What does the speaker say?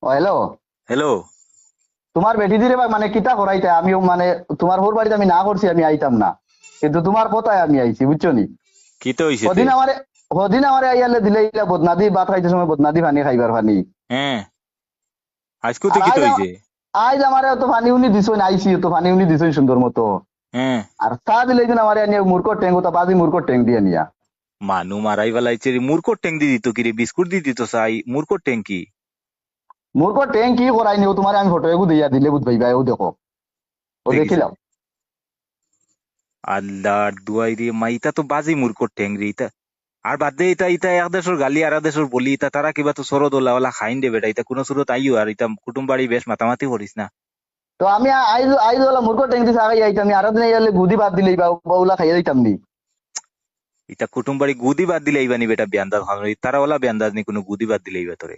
ও hello. Hello. তোমার বেটি দিরে মানে কিতা করাইতে আমিও মানে তোমার হোর বাড়িতে আমি না করছি আমি আইতাম না, কিন্তু তোমার কথায় আমি আইছি বুঝছো নি। কি তো হইছে তে? হদিন আমারে হদিন আমারে আইয়ালে দিলে ইলা বদনাদি ভাত খাইতে সময় বদনাদি পানি খাইবার পানি। হ্যাঁ, আজকুতে আর কি তো আজ হইছে? আজ আমারে তো পানি উনি দিছই আইছি তো পানি উনি দিছই সুন্দর মতো। হ্যাঁ, আর চা দিলে দিন আমারে আনিয়া মূর্খ ট্যাঙ্গো তা বাজি মূর্খ ট্যাং দিয়ে নিয়া। মানু মারাই ফেলাইছে রে। মূর্খ ট্যাং দি দিত কি রে? বিস্কুট দি দিত চাই। মূর্খ ট্যাং কি? মূর্খ ট্যাং কি করাই নিও তোমারে আমি ফটো এগু দিয়া দিলে বুঝ ভাইবা ও দেখো, ও দেখিস? দেখিলাম। আল্লাহর দুয়াই রে মা, ইতা তো বাজি মূর্খ ট্যাং রে ইতা। আর বাদ দে, ইতা ইতা এক দেশের গালি আর এক দেশের বলি, ইতা তারা কিবা তো সরদ ওলা খাইন দে বেটা। ইতা কোন সুরত আইও আর ইতা কুটুম বাড়ি বেশ মাতামাতি করিস না। তো আমি আইজ আইজ ওলা মূর্খ ট্যাং দিছে আগে আইতাম আর দিন আইয়ালে গুদি বাদ দিলেই বা ওলা খাইয়া দিতাম নি। ইতা কুটুম বাড়ি গুদি বাদ দিলে ইবানি বেটা বেয়ান্দাজ খানো। তারা ওলা বেয়ান্দাজ নি কোনো গুদি বাদ দিলে ইবা তোরে।